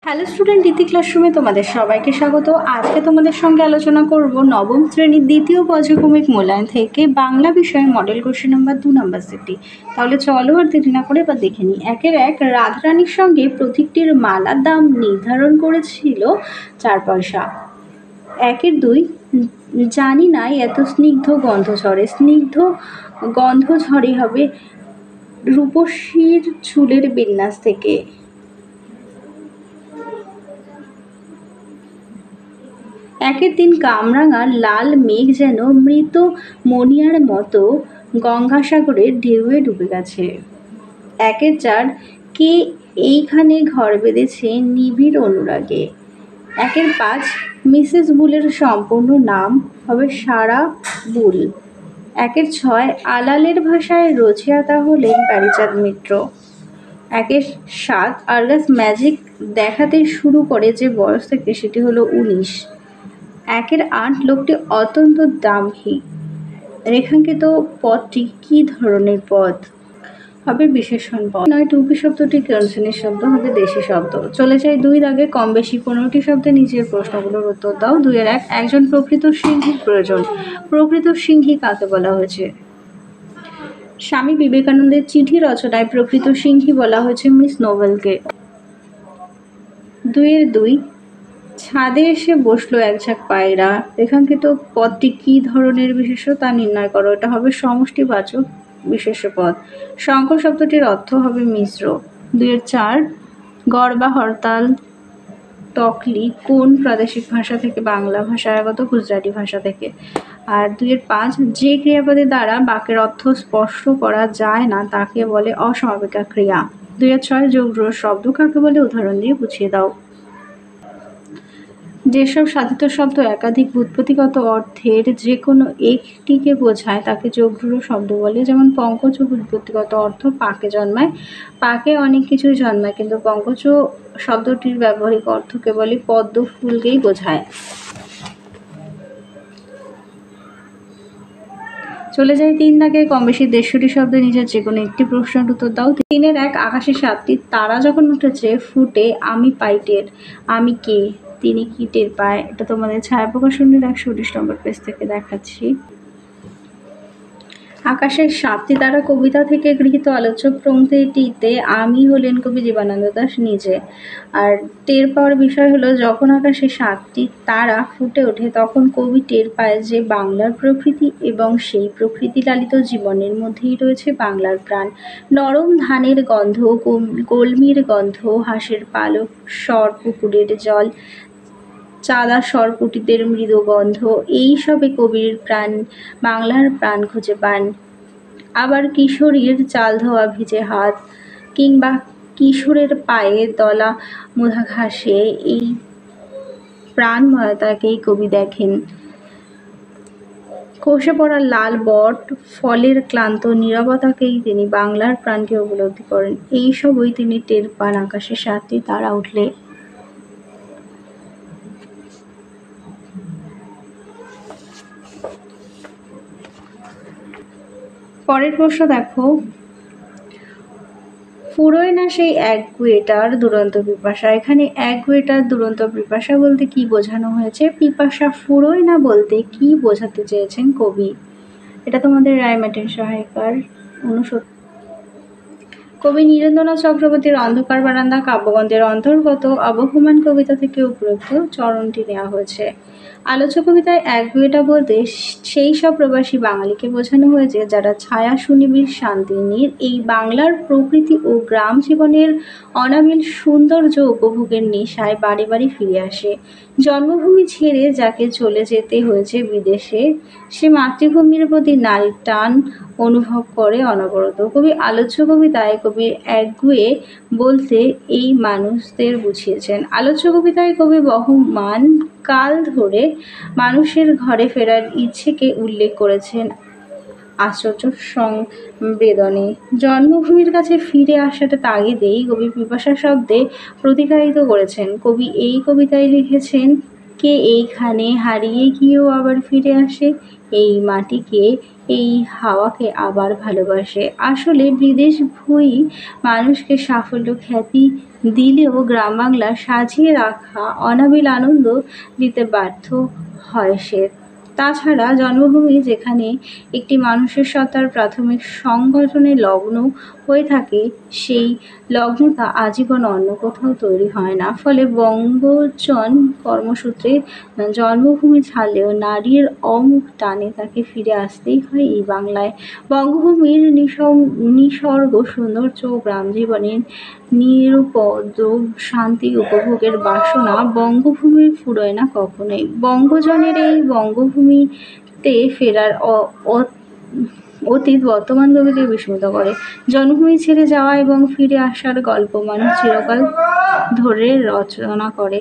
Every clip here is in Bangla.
হ্যালো স্টুডেন্ট, ইতি ক্লাসরুমে তোমাদের সবাইকে স্বাগত। আজকে তোমাদের সঙ্গে আলোচনা করব নবম শ্রেণীর দ্বিতীয় পর্যায়ক্রমিক মূল্যায়ন থেকে বাংলা বিষয়ে মডেল কোশ্চেন নাম্বার 2 নাম্বার সেটটি। তাহলে চলো আর দেরি না করে এবার দেখে নিই। একের এক, রাধারানীর সঙ্গে প্রতীকটির মালার দাম নির্ধারণ করেছিল 4 পয়সা। একের দুই, জানি না এত স্নিগ্ধ গন্ধ ঝরে। স্নিগ্ধ গন্ধ ঝরে হবে রূপসীর চুলের বিন্যাস থেকে। একের দিন কামরাঙা লাল মেঘ যেন মৃত মণিয়ার মতো গঙ্গাসাগরের ঢেউয়ে ডুবে গেছে। একের চার, কে এইখানে ঘর বেঁধেছে নিবিড় অনুরাগে। একের পাঁচ, মিসেস বুলের সম্পূর্ণ নাম হবে সারা বুল। একের ছয়, আলালের ভাষায় রচয়িতা হলেন প্যারীচাঁদ মিত্র। একের সাত, আর্গাস ম্যাজিক দেখাতে শুরু করে যে বয়স থেকে সেটি হলো 19। একের আট, লোকটি অত্যন্ত দাম্ভিক। রেখাঙ্কিত পদটি কি ধরনের পদ? হবে বিশেষণ পদ। নয়, টুপি শব্দটি কোন শ্রেণীর শব্দ? হবে দেশি শব্দ। চলে যাই 2 দাগে, কম বেশি 15টি শব্দে নিচের প্রশ্নগুলোর উত্তর দাও। 2-এর 1, একজন প্রকৃত সিংহীর প্রয়োজন। প্রকৃত সিংহী কাকে বলা হয়েছে? স্বামী বিবেকানন্দের চিঠি রচনায় প্রকৃত সিংহী বলা হয়েছে মিস নোবেলকে। 2-এর 2, ছাদে এসে বসলো এক ঝাঁক পায়রা। রেখাঙ্কিত পদটি কি ধরনের বিশেষ্য তা নির্ণয় করো। এটা হবে সমষ্টিবাচক বিশেষ্য পদ। সংকর শব্দটির অর্থ হবে মিশ্র। 2-এর 4, গড় বা হরতাল টকলি কোন প্রাদেশিক ভাষা থেকে বাংলা ভাষায় আগত? গুজরাটি ভাষা থেকে। আর 2-এর 5, যে ক্রিয়াপদের দ্বারা বাক্যের অর্থ স্পষ্ট করা যায় না তাকে বলে অসমাপিকা ক্রিয়া। 2-এর 6, যোগ শব্দ কাকে বলে? উদাহরণ দিয়ে বুঝিয়ে দাও। যেসব সাধিত শব্দ একাধিক ব্যুৎপত্তিগত অর্থের যে কোনো একটিকে বোঝায় তাকে যোগযুক্ত শব্দ বলে। যেমন পঙ্কজ ব্যুৎপত্তিগত অর্থ পাকে জন্মায়। পাকে অনেক কিছুই জন্মায়, কিন্তু পঙ্কজ শব্দটির ব্যবহারিক অর্থ কেবলই পদ্ম ফুলকেই বোঝায়। চলে যাই 3 দাগে, কম বেশি 150টি শব্দে নিজের যে কোনো একটি প্রশ্নের উত্তর দাও। 3-এর 1, আকাশে 7টি তারা যখন উঠেছে ফুটে আমি পাই টের। আমি কে, তিনি কি টের পায়? এটা তোমাদের ছায়া প্রকাশনের 119 নম্বর পেজ থেকে দেখাচ্ছি। আকাশের 7টি তারা কবিতা থেকে গৃহীত। আলোচ্য পংক্তিটিতে আমি হলেন কবি জীবনানন্দ দাশ নিজে। আর টের পাওয়ার বিষয় হলো, যখন আকাশে 7টি তারা ফুটে ওঠে তখন কবি টের পায় যে বাংলার প্রকৃতি এবং সেই প্রকৃতি লালিত জীবনের মধ্যেই রয়েছে বাংলার প্রাণ। নরম ধানের গন্ধ, কলমির গন্ধ, হাঁসের পালক স্বর, পুকুরের জল, চাঁদা সরপুটিদের মৃদু গন্ধ, এইসবে কবির প্রাণ বাংলার প্রাণ খুঁজে পান। আবার কিশোরীর চাল ধোয়া ভিজে হাত কিংবা কিশোরের পায়ে দলা মুধা ঘাসে এই প্রাণময়তাকেই কবি দেখেন। খসে পড়া লাল বট ফলের ক্লান্ত নীরবতাকেই তিনি বাংলার প্রাণকে উপলব্ধি করেন। এই সবই তিনি টের পান আকাশে 7টি তারা উঠলে। পরের প্রশ্ন দেখো, ফুরোয় না সেই একগুঁয়েটার দুরন্ত পিপাসা। এখানে একগুঁয়েটার দুরন্ত পিপাসা বলতে কি বোঝানো হয়েছে? পিপাসা ফুরোয় না বলতে কি বোঝাতে চেয়েছেন কবি? এটা তোমাদের রায়মার্টিন সহায়িকার 69। কবি নীরেন্দ্রনাথ চক্রবর্তীর অন্ধকার বারান্দা কাব্যগ্রন্থের অন্তর্গত আবহমান কবিতা থেকে উপরোক্ত চরণটি নেওয়া হয়েছে। আলোচ্য কবিতায় একগুঁয়েটা বলতে সেই সব প্রবাসী বাঙালিকে বোঝানো হয়েছে যারা ছায়া সুনিবিড় শান্তিনীর এই বাংলার প্রকৃতি ও গ্রাম জীবনের অনাবিল সৌন্দর্য উপভোগের নেশায় বাড়ি বাড়ি ফিরে আসে। জন্মভূমি ছেড়ে যাকে চলে যেতে হয়েছে বিদেশে, সে মাতৃভূমির প্রতি নারীর টান অনুভব করে অনবরত। কবি আলোচ্য কবিতায় কবির একগুঁয়ে বলতে এই মানুষদের বুঝিয়েছেন। আলোচ্য কবিতায় কবি বহমান কাল ধরে মানুষের ঘরে ফেরার ইচ্ছেকে উল্লেখ করেছেন আশ্চর্য সংবেদনে। জন্মভূমির কাছে ফিরে আসাটা তাগিদেই কবি পিপাসা শব্দে প্রতিকারিত করেছেন। কবি এই কবিতায় লিখেছেন কে এইখানে হারিয়ে গিয়েও আবার ফিরে আসে, এই মাটিকে, এই হাওয়াকে আবার ভালোবাসে। আসলে বিদেশ ভুঁই মানুষকে সাফল্য খ্যাতি দিলেও গ্রাম বাংলা সাজিয়ে রাখা অনাবিল আনন্দ দিতে ব্যর্থ হয় সে। তাছাড়া জন্মভূমি যেখানে একটি মানুষের সত্তার প্রাথমিক সংগঠনে লগ্ন হয়ে থাকে, সেই লগ্নতা আজীবন অন্য কোথাও তৈরি হয় না। ফলে বঙ্গজন কর্মসূত্রে জন্মভূমি ছাড়লেও নারীর অমুখ টানে তাকে ফিরে আসতেই হয় এই বাংলায়। বঙ্গভূমির নিসর্গ সৌন্দর্য ও গ্রাম জীবনের নিরুপদ্রব শান্তি উপভোগের বাসনা বঙ্গভূমির ফুরোয় না কখনোই। বঙ্গজনের এই বঙ্গভূমিতে ফেরার অতীত বর্তমান কবিকে বিস্মিত করে। জন্মভূমি ছেড়ে যাওয়া এবং ফিরে আসার গল্প মানুষ চিরকাল ধরে রচনা করে।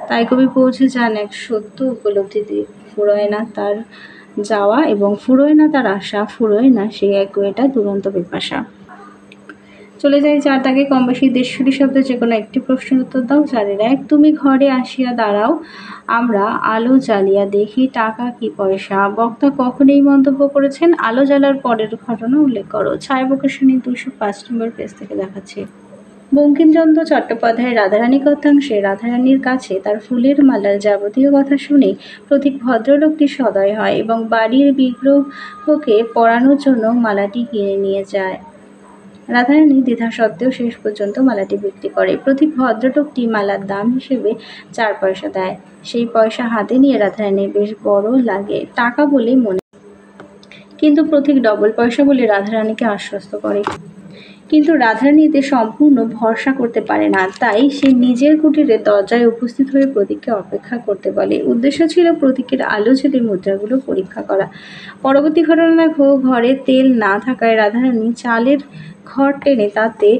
তাই কবি পৌঁছে যান এক সত্য উপলব্ধিতে, ফুরোয় না তার যাওয়া এবং ফুরোয় না তার আশা, ফুরোয় না সেই একগুঁয়েটা দুরন্ত পিপাসা। চলে যাই 4 দাগে। কম বেশি দেড়শোটি শব্দে যে কোনো একটি প্রশ্নের উত্তর দাও। 4-এর 1, তুমি ঘরে আসিয়া দাঁড়াও, আমরা আলো জ্বালিয়া দেখি টাকা কি পয়সা। বক্তা কখন এই মন্তব্য করেছেন? আলো জ্বালার পরের ঘটনা উল্লেখ করো। ছায়া প্রকাশনী 205 নম্বর পেজ থেকে দেখাচ্ছে। বঙ্কিমচন্দ্র চট্টোপাধ্যায়ের রাধারানী কথাংশে রাধারানীর কাছে তার ফুলের মালার যাবতীয় কথা শুনে প্রতীক ভদ্রলোকটি সদয় হয় এবং বাড়ির বিগ্রহকে পরানোর জন্য মালাটি কিনে নিয়ে যায়। রাধারানী দ্বিধা সত্ত্বেও শেষ পর্যন্ত মালাটি বিক্রি করে। প্রতীক ভদ্রলোকটি মালার দাম হিসেবে 4 পয়সা দেয়। সেই পয়সা হাতে নিয়ে রাধারানীর বেশ বড় লাগে, টাকা বলে মনে, কিন্তু প্রতীক ডবল পয়সা বলে রাধারানীকে আশ্বস্ত করে। কিন্তু রাধারানী এতে সম্পূর্ণ ভরসা করতে পারে না, তাই সে নিজের কুটিরে দরজায় উপস্থিত হয়ে প্রতীককে অপেক্ষা করতে বলে। উদ্দেশ্য ছিল প্রতীকের আলো জ্বেলে মুদ্রাগুলো পরীক্ষা করা। পরবর্তী ঘটনা দেখো। ঘরে তেল না থাকায় রাধারানী চালের খড় টেনে তাতে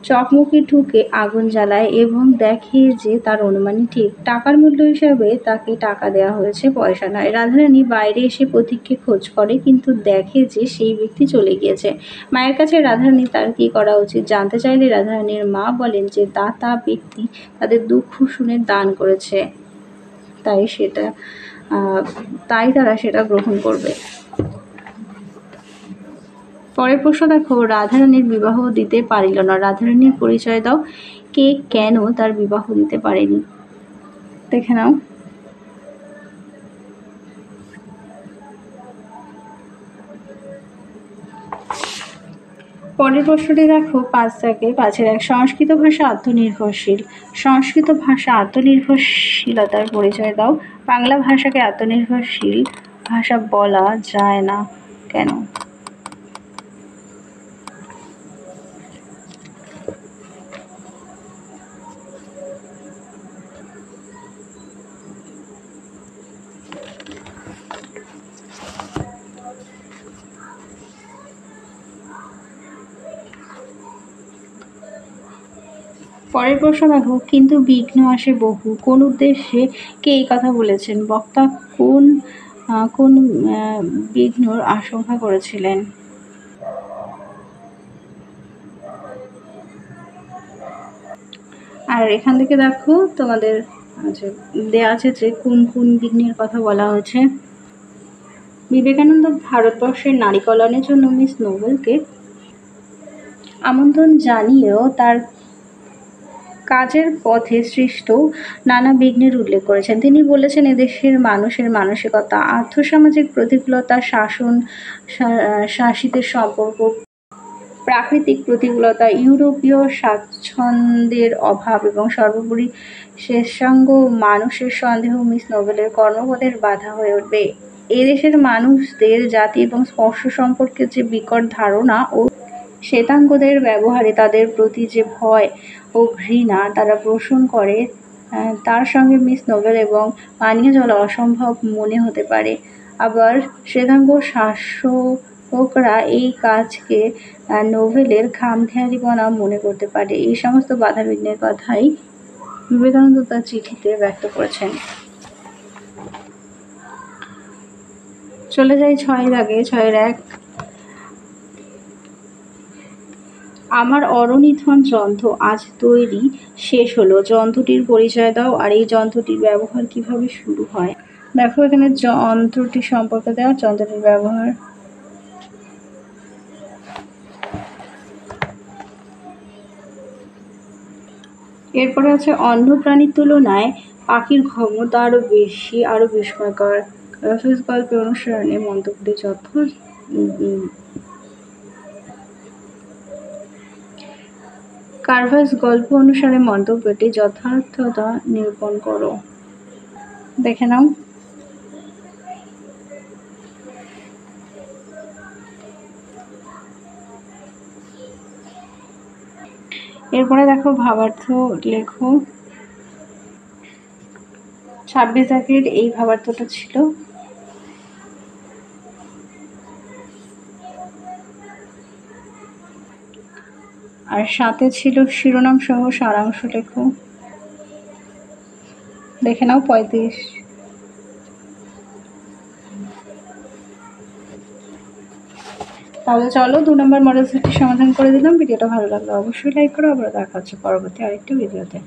চকমকি ঠুকে আগুন জ্বালায় এবং দেখে যে তার অনুমানই ঠিক। টাকার মূল্য হিসাবে তাকে টাকা দেওয়া হয়েছে, পয়সা নয়। রাধারানী বাইরে এসে প্রতীককে খোঁজ করে, কিন্তু দেখে যে সেই ব্যক্তি চলে গিয়েছে। মায়ের কাছে রাধারানী তার কি করা উচিত জানতে চাইলে রাধারানীর মা বলেন যে দাতা ব্যক্তি তাদের দুঃখ শুনে দান করেছে, তাই তারা সেটা গ্রহণ করবে। পরের প্রশ্ন দেখো। রাধারানীর বিবাহ দিতে পারিল না। রাধারানীর পরিচয় দাও। কে কেন তার বিবাহ দিতে পারেনি দেখে নাও। পরের প্রশ্নটি দেখো। 5 দাগে 5-এর 1, সংস্কৃত ভাষা আত্মনির্ভরশীল। সংস্কৃত ভাষা আত্মনির্ভরশীলতার পরিচয় দাও। বাংলা ভাষাকে আত্মনির্ভরশীল ভাষা বলা যায় না কেন? পরের প্রশ্ন দেখো। কিন্তু বিঘ্ন আসে বহু, কোন উদ্দেশ্যে কে এই কথা বলেছেন? বক্তা কোন বিঘ্নর আশঙ্কা করেছিলেন? আর এখান থেকে দেখো তোমাদের দেয়া আছে যে কোন কোন বিঘ্নের কথা বলা হয়েছে। বিবেকানন্দ ভারতবর্ষের নারী কল্যাণের জন্য মিস নোবেলকে আমন্ত্রণ জানিয়েও তার কাজের পথে সৃষ্ট নানা বিঘ্নের উল্লেখ করেছেন। তিনি বলেছেন এদেশের মানুষের মানসিকতা, আর্থসামাজিক প্রতিকূলতা, শাসিতের সম্পর্ক, প্রাকৃতিক প্রতিকূলতা, ইউরোপীয় স্বাচ্ছন্দ্যের অভাব এবং সর্বোপরি শেষাঙ্গ মানুষের সন্দেহ মিস নোবেলের কর্মপথের বাধা হয়ে উঠবে। এদেশের মানুষদের জাতি এবং স্পর্শ সম্পর্কে যে বিকট ধারণা ও শ্বেতাঙ্গদের ব্যবহারে তাদের প্রতি যে ভয় ও ঘৃণা তারা পোষণ করে, তার সঙ্গে মিস নোবেল এবং পানীয় জল অসম্ভব মনে হতে পারে। আবার শ্বেতাঙ্গ শাসকরা এই কাজকে নোবেলের খামখেয়ালিপনা মনে করতে পারে। এই সমস্ত বাধাবিঘ্নের কথাই বিবেকানন্দ তার চিঠিতে ব্যক্ত করেছেন। চলে যাই 6 দাগে। 6-এর 1, আমার অরনিধন যন্ত্র আজ তৈরি শেষ হলো। যন্ত্রটির পরিচয় দাও আর এই যন্ত্রটির ব্যবহার কিভাবে শুরু হয়। দেখো এখানে যন্ত্রটি সম্পর্কে দেওয়া, যন্ত্রটির ব্যবহার। এরপরে আছে অন্য প্রাণীর তুলনায় পাখির ক্ষমতা আরও বেশি, আরও বিস্ময়কর। গল্পের অনুসরণে মন্তব্যটি কার্ভাস গল্প অনুসারে মন্তব্যটি যথার্থতা নিরূপণ করো। দেখে নাও। এরপরে দেখো ভাবার্থ লেখো। 26 দাগের এই ভাবার্থটা ছিল। আর সাথে ছিল শিরোনাম সহ সারাংশ লেখো। দেখে নাও 35। তাহলে চলো 2 নম্বর মডেল সেটটি সমাধান করে দিলাম। ভিডিওটা ভালো লাগলে অবশ্যই লাইক করো। আবার দেখা হচ্ছে পরবর্তী আরেকটি ভিডিওতে।